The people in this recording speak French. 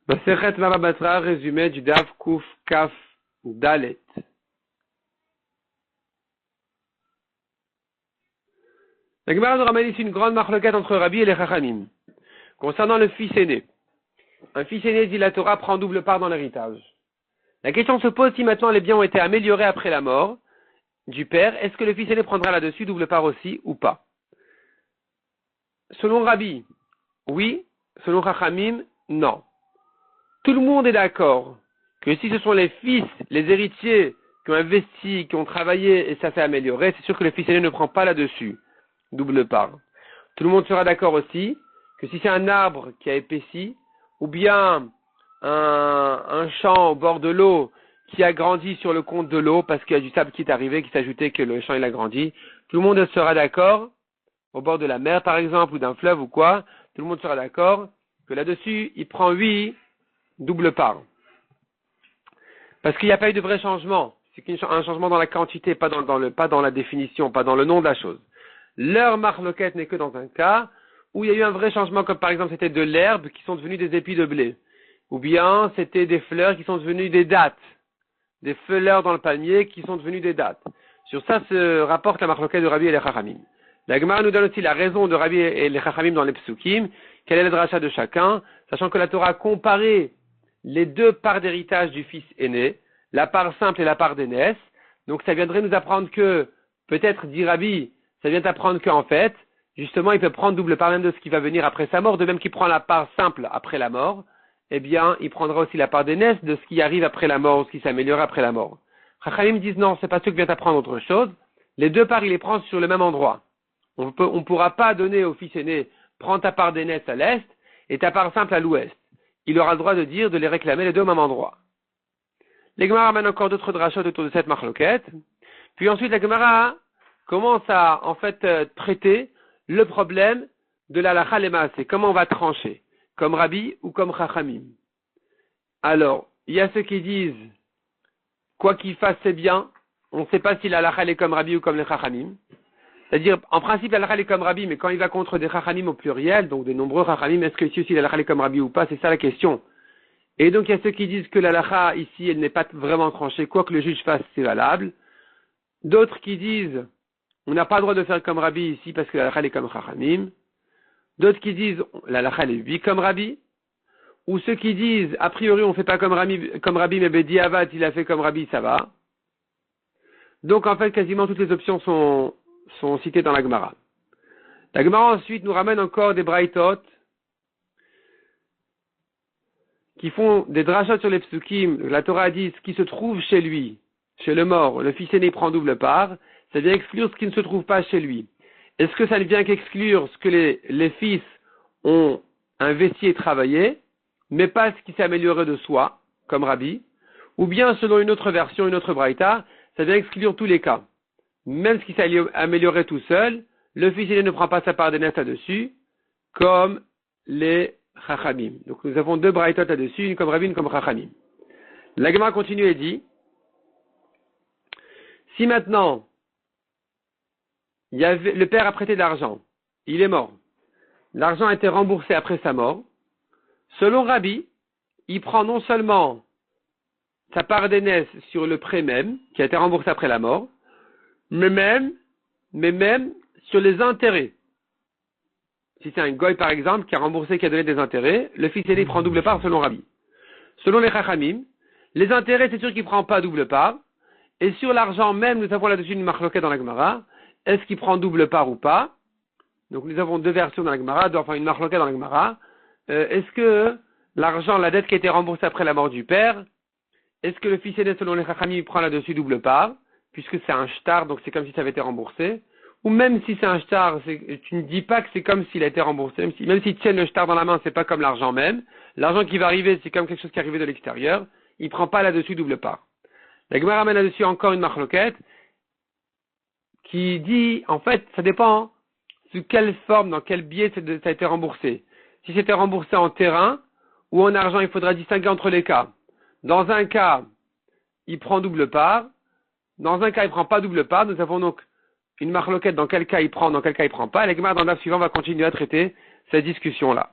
Masechet Baba Batra, résumé du Daf Kuf Kaf Dalet. La Gemara nous ramène ici une grande marloquette entre Rabbi et les Chachamim. Concernant le fils aîné. Un fils aîné, dit la Torah, prend double part dans l'héritage. La question se pose si maintenant les biens ont été améliorés après la mort du père, est-ce que le fils aîné prendra là-dessus double part aussi ou pas? Selon Rabbi, oui. Selon Chachamim, non. Tout le monde est d'accord que si ce sont les fils, les héritiers qui ont investi, qui ont travaillé et ça fait améliorer, c'est sûr que le fils aîné ne prend pas là-dessus double part. Tout le monde sera d'accord aussi que si c'est un arbre qui a épaissi ou bien un champ au bord de l'eau qui a grandi sur le compte de l'eau parce qu'il y a du sable qui est arrivé, qui s'ajoutait que le champ il a grandi, tout le monde sera d'accord, au bord de la mer par exemple ou d'un fleuve ou quoi, tout le monde sera d'accord que là-dessus il prend 8 double part. Parce qu'il n'y a pas eu de vrai changement. C'est un changement dans la quantité, pas dans la définition, pas dans le nom de la chose. Leur marloquette n'est que dans un cas où il y a eu un vrai changement, comme par exemple c'était de l'herbe qui sont devenues des épis de blé. Ou bien c'était des fleurs qui sont devenues des dattes. Des fleurs dans le palmier qui sont devenues des dattes. Sur ça se rapporte la marloquette de Rabbi et les Chachamim. La Gemara nous donne aussi la raison de Rabbi et les Chachamim dans les Psukim, quel est le drachat de chacun, sachant que la Torah a comparé les deux parts d'héritage du fils aîné, la part simple et la part d'aînesse. Donc ça viendrait nous apprendre que, peut-être dit Rabbi, ça vient apprendre qu'en fait, justement, il peut prendre double part même de ce qui va venir après sa mort, de même qu'il prend la part simple après la mort, eh bien, il prendra aussi la part d'aînesse de ce qui arrive après la mort, ce qui s'améliore après la mort. Chachamim disent non, c'est pas ce que vient apprendre autre chose. Les deux parts, il les prend sur le même endroit. On ne pourra pas donner au fils aîné, prends ta part d'aînesse à l'est et ta part simple à l'ouest. Il aura le droit de dire, de les réclamer les deux au même endroit. La Gemara amène encore d'autres drachot autour de cette marloquette. Puis ensuite, la Gemara commence à, en fait, traiter le problème de la halakha lema, c'est comment on va trancher, comme Rabbi ou comme Chachamim. Alors, il y a ceux qui disent, quoi qu'il fasse, c'est bien. On ne sait pas si la halakha est comme Rabbi ou comme les Chachamim. C'est-à-dire, en principe, la halakha est comme Rabbi, mais quand il va contre des Chachamim au pluriel, donc des nombreux Chachamim, est-ce que ici aussi la halakha est comme Rabbi ou pas? C'est ça la question. Et donc, il y a ceux qui disent que la halakha, ici, elle n'est pas vraiment tranchée. Quoi que le juge fasse, c'est valable. D'autres qui disent, on n'a pas le droit de faire comme Rabbi ici parce que la halakha est comme Chachamim. D'autres qui disent, la halakha est oui comme Rabbi. Ou ceux qui disent, a priori, on ne fait pas comme Rabbi, mais Bedi Avad, il a fait comme Rabbi, ça va. Donc, en fait, quasiment toutes les options sont citées dans la Gemara. La Gemara ensuite nous ramène encore des braïtot qui font des drachot sur les psukim. La Torah dit ce qui se trouve chez lui, chez le mort, le fils aîné prend double part, ça vient exclure ce qui ne se trouve pas chez lui. Est-ce que ça ne vient qu'exclure ce que les fils ont investi et travaillé, mais pas ce qui s'est amélioré de soi, comme Rabbi, ou bien selon une autre version, une autre braïta, ça vient exclure tous les cas. Même ce qui s'est amélioré tout seul, le fils aîné ne prend pas sa part d'aînesse là-dessus, comme les Chachamim. Donc nous avons deux braïtot là-dessus, une comme Rabbi, une comme Chachamim. La Gemara continue et dit, si maintenant, le père a prêté de l'argent, il est mort, l'argent a été remboursé après sa mort, selon Rabbi, il prend non seulement sa part d'aînesse sur le prêt même, qui a été remboursé après la mort, mais même sur les intérêts. Si c'est un goy, par exemple, qui a remboursé, qui a donné des intérêts, le fils aîné prend double part selon Rabbi. Selon les Chachamim, les intérêts, c'est sûr qu'il ne prend pas double part. Et sur l'argent même, nous avons là-dessus une marloquette dans la Gemara. Est-ce qu'il prend double part ou pas? Donc nous avons deux versions dans la Gemara, enfin une marloquette dans la Gemara. Est-ce que l'argent, la dette qui a été remboursée après la mort du père, est-ce que le fils aîné, selon les Chachamim, prend là-dessus double part, puisque c'est un shtar, donc c'est comme si ça avait été remboursé? Ou même si c'est un shtar, tu ne dis pas que c'est comme s'il a été remboursé, même s'il tient le shtar dans la main, c'est pas comme l'argent même. L'argent qui va arriver, c'est comme quelque chose qui est arrivé de l'extérieur. Il prend pas là-dessus double part. La Gemara ramène là-dessus encore une marloquette qui dit, en fait, ça dépend sous quelle forme, dans quel biais ça a été remboursé. Si c'était remboursé en terrain ou en argent, il faudra distinguer entre les cas. Dans un cas, il prend double part. Dans un cas, il prend pas double part. Nous avons donc une marloquette dans quel cas il prend, dans quel cas il prend pas. La Gemara dans le suivant va continuer à traiter cette discussion-là.